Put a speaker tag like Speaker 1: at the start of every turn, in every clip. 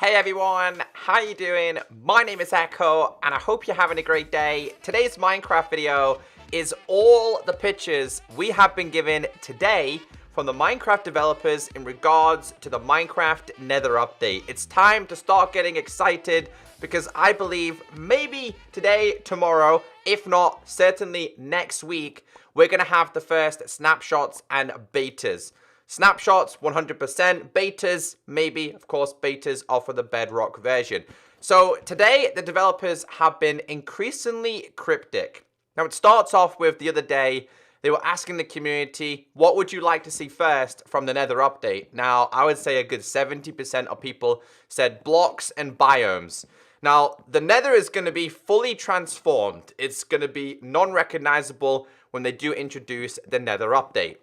Speaker 1: Hey everyone, how you doing? My name is Echo, and I hope you're having a great day. Today's Minecraft video is all the pictures we have been given today from the Minecraft developers in regards to the Minecraft Nether update. It's time to start getting excited because I believe maybe today, tomorrow, if not, certainly next week, we're going to have the first snapshots and betas. Snapshots, 100%. Betas, maybe. Of course, betas are for the Bedrock version. So today, the developers have been increasingly cryptic. Now, it starts off with the other day, they were asking the community, what would you like to see first from the Nether update? Now, I would say a good 70% of people said blocks and biomes. Now, the Nether is going to be fully transformed. It's going to be non-recognizable when they do introduce the Nether update.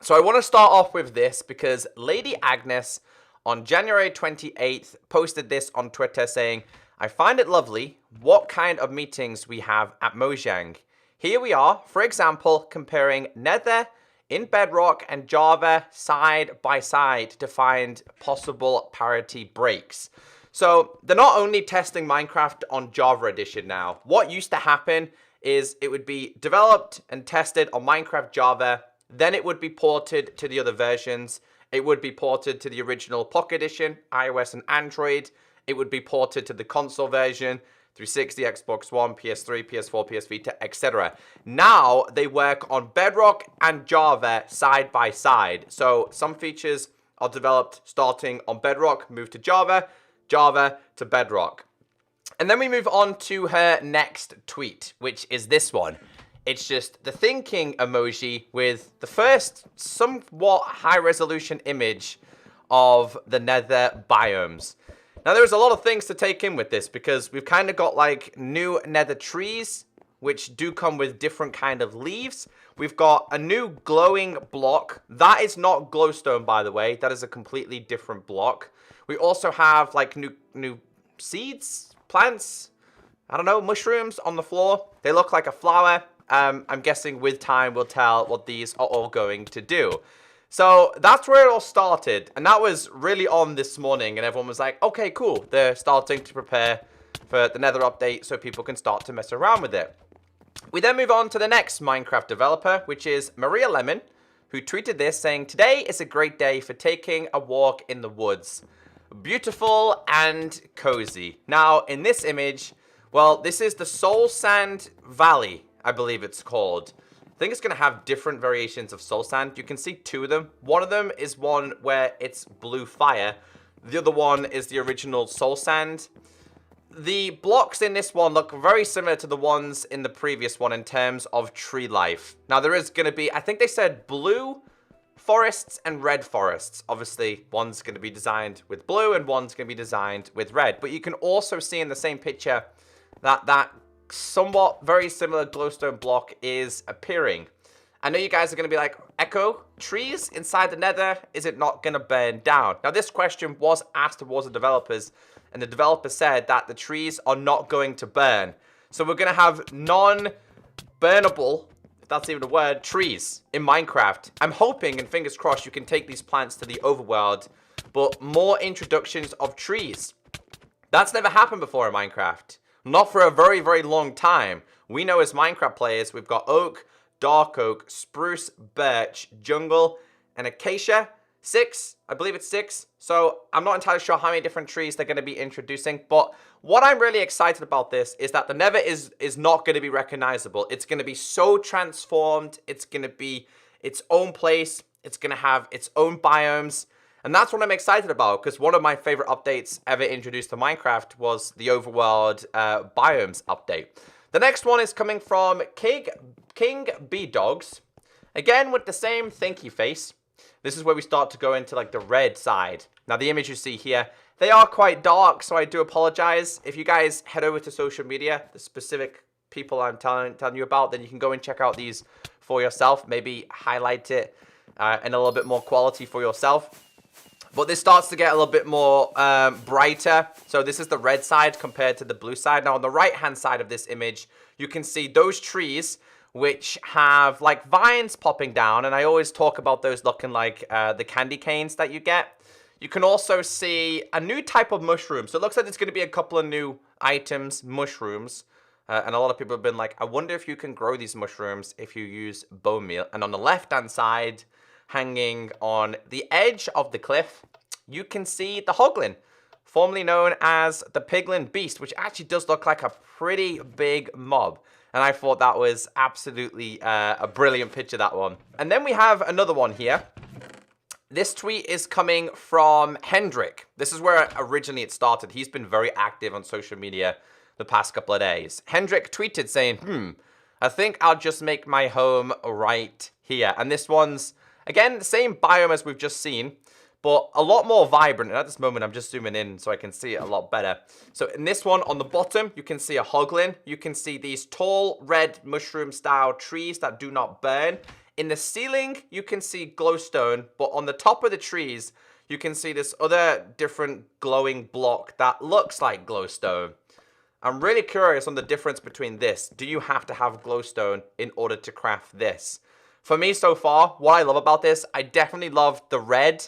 Speaker 1: So I want to start off with this because Lady Agnes on January 28th posted this on Twitter saying, I find it lovely what kind of meetings we have at Mojang. Here we are, for example, comparing Nether in Bedrock and Java side by side to find possible parity breaks. So they're not only testing Minecraft on Java Edition now. What used to happen is it would be developed and tested on Minecraft Java. Then it would be ported to the other versions. It would be ported to the original Pocket Edition, iOS and Android. It would be ported to the console version, 360, Xbox One, PS3, PS4, PS Vita, etc. Now they work on Bedrock and Java side by side. So some features are developed starting on Bedrock, move to Java, Java to Bedrock. And then we move on to her next tweet, which is this one. It's just the thinking emoji with the first somewhat high-resolution image of the Nether Biomes. Now, there's a lot of things to take in with this because we've kind of got like new Nether trees, which do come with different kind of leaves. We've got a new glowing block. That is not glowstone, by the way. That is a completely different block. We also have like new seeds, plants, I don't know, mushrooms on the floor. They look like a flower. I'm guessing with time we'll tell what these are all going to do. So that's where it all started. And that was really on this morning. And everyone was like, okay, cool. They're starting to prepare for the Nether update so people can start to mess around with it. We then move on to the next Minecraft developer, which is Maria Lemon, who tweeted this saying, today is a great day for taking a walk in the woods. Beautiful and cozy. Now, in this image, well, this is the Soul Sand Valley, I believe it's called. I think it's going to have different variations of soul sand. You can see two of them. One of them is one where it's blue fire. The other one is the original soul sand. The blocks in this one look very similar to the ones in the previous one in terms of tree life. Now, there is going to be, I think they said blue forests and red forests. Obviously, one's going to be designed with blue and one's going to be designed with red. But you can also see in the same picture that somewhat very similar glowstone block is appearing. I know you guys are going to be like, Echo, trees inside the Nether, is it not going to burn down? Now, this question was asked towards the developers, and the developer said that the trees are not going to burn. So we're going to have non-burnable, if that's even a word, trees in Minecraft. I'm hoping, and fingers crossed, you can take these plants to the overworld, but more introductions of trees. That's never happened before in Minecraft. Not for a very, very long time. We know as Minecraft players, we've got oak, dark oak, spruce, birch, jungle, and acacia. 6, I believe it's 6. So I'm not entirely sure how many different trees they're going to be introducing. But what I'm really excited about this is that the Nether is not going to be recognizable. It's going to be so transformed. It's going to be its own place. It's going to have its own biomes. And that's what I'm excited about, because one of my favorite updates ever introduced to Minecraft was the Overworld Biomes update. The next one is coming from King B Dogs, again with the same thinky face. This is where we start to go into like the red side. Now the image you see here, they are quite dark, so I do apologize. If you guys head over to social media, the specific people I'm telling you about, then you can go and check out these for yourself. Maybe highlight it in a little bit more quality for yourself. But this starts to get a little bit more brighter. So this is the red side compared to the blue side. Now on the right-hand side of this image, you can see those trees which have like vines popping down. And I always talk about those looking like the candy canes that you get. you can also see a new type of mushroom. So it looks like there's going to be a couple of new items, mushrooms. And a lot of people have been like, I wonder if you can grow these mushrooms if you use bone meal. And on the left-hand side, hanging on the edge of the cliff, you can see the Hoglin, formerly known as the Piglin Beast, which actually does look like a pretty big mob. And I thought that was absolutely a brilliant picture, that one. And then we have another one here. This tweet is coming from Hendrik. This is where originally it started. He's been very active on social media the past couple of days. Hendrik tweeted saying, I think I'll just make my home right here. And this one's, again, the same biome as we've just seen, but a lot more vibrant. And at this moment, I'm just zooming in so I can see it a lot better. So in this one, on the bottom, you can see a Hoglin. You can see these tall red mushroom-style trees that do not burn. In the ceiling, you can see glowstone, but on the top of the trees, you can see this other different glowing block that looks like glowstone. I'm really curious on the difference between this. Do you have to have glowstone in order to craft this? For me so far, what I love about this, I definitely love the red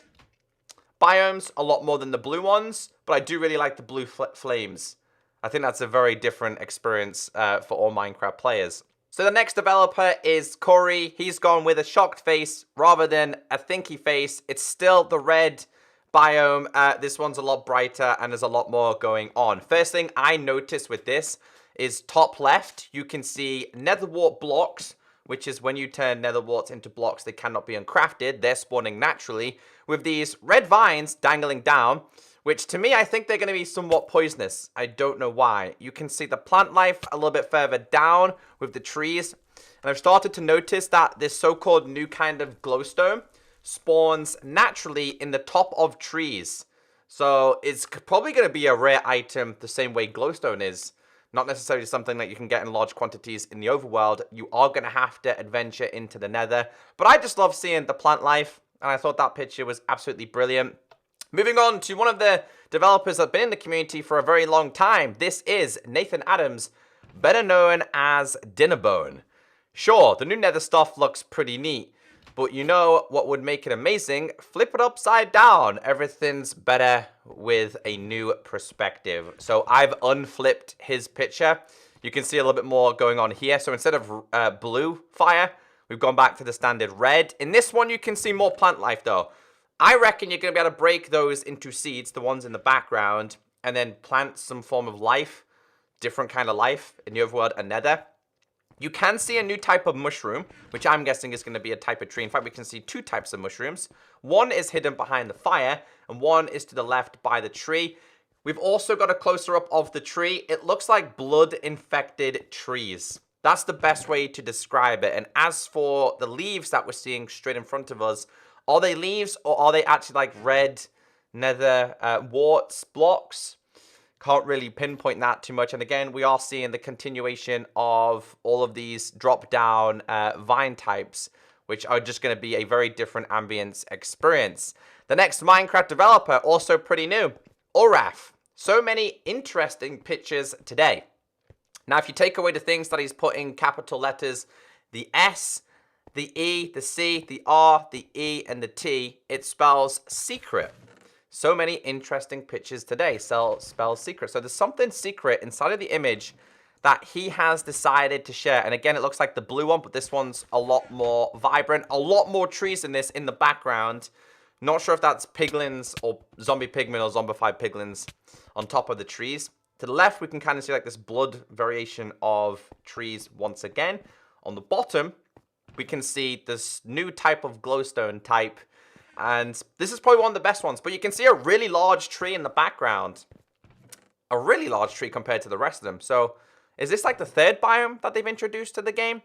Speaker 1: biomes a lot more than the blue ones, but I do really like the blue flames. I think that's a very different experience for all Minecraft players. So the next developer is Corey. He's gone with a shocked face rather than a thinky face. It's still the red biome. This one's a lot brighter and there's a lot more going on. First thing I noticed with this is top left, you can see nether wart blocks, which is when you turn nether warts into blocks, they cannot be uncrafted. They're spawning naturally with these red vines dangling down, which to me, I think they're going to be somewhat poisonous. I don't know why. You can see the plant life a little bit further down with the trees. And I've started to notice that this so-called new kind of glowstone spawns naturally in the top of trees. So it's probably going to be a rare item the same way glowstone is. Not necessarily something that you can get in large quantities in the overworld. You are going to have to adventure into the nether. But I just love seeing the plant life. And I thought that picture was absolutely brilliant. Moving on to one of the developers that have been in the community for a very long time. This is Nathan Adams, better known as Dinnerbone. Sure, the new nether stuff looks pretty neat. But you know what would make it amazing? Flip it upside down. Everything's better with a new perspective. So I've unflipped his picture. You can see a little bit more going on here. So instead of blue fire, we've gone back to the standard red. In this one, you can see more plant life though. I reckon you're going to be able to break those into seeds, the ones in the background, and then plant some form of life, different kind of life in the overworld and nether. You can see a new type of mushroom, which I'm guessing is going to be a type of tree. In fact, we can see two types of mushrooms. One is hidden behind the fire, and one is to the left by the tree. We've also got a closer up of the tree. It looks like blood-infected trees. That's the best way to describe it. And as for the leaves that we're seeing straight in front of us, are they leaves or are they actually like red nether warts blocks? Can't really pinpoint that too much. And again, we are seeing the continuation of all of these drop-down vine types, which are just going to be a very different ambience experience. The next Minecraft developer, also pretty new, Oraf. So many interesting pictures today. Now, if you take away the things that he's put in capital letters, the S, the E, the C, the R, the E, and the T, it spells secret. So many interesting pictures today spells secret. So there's something secret inside of the image that he has decided to share. And again, it looks like the blue one, but this one's a lot more vibrant. A lot more trees in this in the background. Not sure if that's piglins or zombie pigmen or zombified piglins on top of the trees. To the left, we can kind of see like this blood variation of trees once again. On the bottom, we can see this new type of glowstone type. And this is probably one of the best ones. But you can see a really large tree in the background. A really large tree compared to the rest of them. So, is this like the third biome that they've introduced to the game?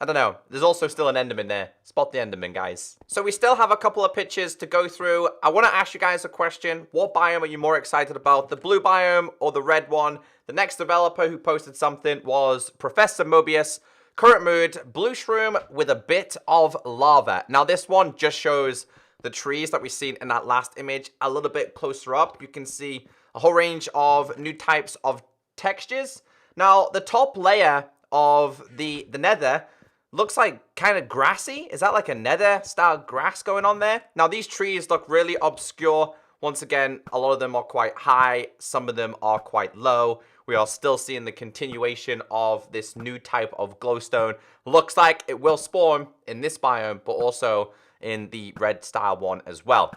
Speaker 1: I don't know. There's also still an Enderman there. Spot the Enderman, guys. So we still have a couple of pictures to go through. I want to ask you guys a question. What biome are you more excited about? The blue biome or the red one? The next developer who posted something was Professor Mobius. Current mood, blue shroom with a bit of lava. Now this one just shows the trees that we've seen in that last image a little bit closer up. You can see a whole range of new types of textures. Now the top layer of the nether looks like kind of grassy. Is that like a nether style grass going on there? Now these trees look really obscure Once again, a lot of them are quite high, some of them are quite low. We are still seeing the continuation of this new type of glowstone. Looks like it will spawn in this biome, but also in the red style one as well.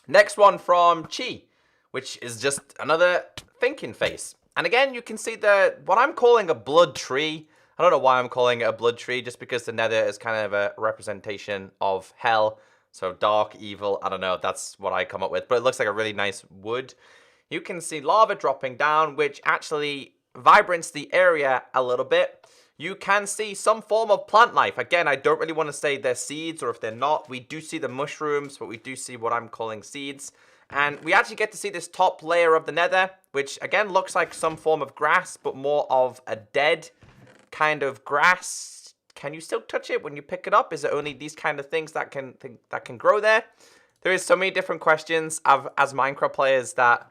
Speaker 1: Next one from Chi, which is just another thinking face. And again, you can see what I'm calling a blood tree. I don't know why I'm calling it a blood tree, just because the Nether is kind of a representation of hell. So dark, evil, I don't know, that's what I come up with. But it looks like a really nice wood. You can see lava dropping down, which actually vibrants the area a little bit. You can see some form of plant life. Again, I don't really want to say they're seeds or if they're not. We do see the mushrooms, but we do see what I'm calling seeds. And we actually get to see this top layer of the Nether, which again looks like some form of grass, but more of a dead kind of grass. Can you still touch it when you pick it up? Is it only these kind of things that can grow there? There is so many different questions as Minecraft players that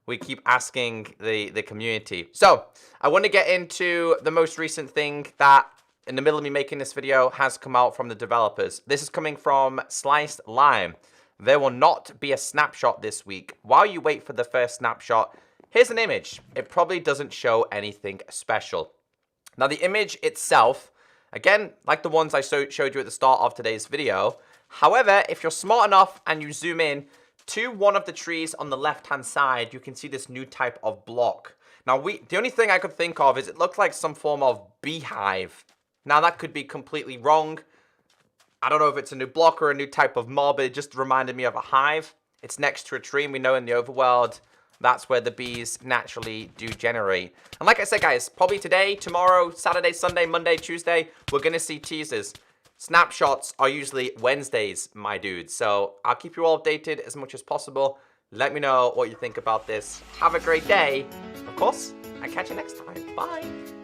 Speaker 1: we keep asking the community. So I want to get into the most recent thing that, in the middle of me making this video, has come out from the developers. This is coming from Sliced Lime. There will not be a snapshot this week. While you wait for the first snapshot, here's an image. It probably doesn't show anything special. Now the image itself, again, like the ones I showed you at the start of today's video. However, if you're smart enough and you zoom in to one of the trees on the left-hand side, you can see this new type of block. Now, the only thing I could think of is it looked like some form of beehive. Now, that could be completely wrong. I don't know if it's a new block or a new type of mob, but it just reminded me of a hive. It's next to a tree, and we know in the overworld, that's where the bees naturally do generate. And like I said, guys, probably today, tomorrow, Saturday, Sunday, Monday, Tuesday, we're going to see teasers. Snapshots are usually Wednesdays, my dudes. So I'll keep you all updated as much as possible. Let me know what you think about this. Have a great day. Of course, I'll catch you next time. Bye.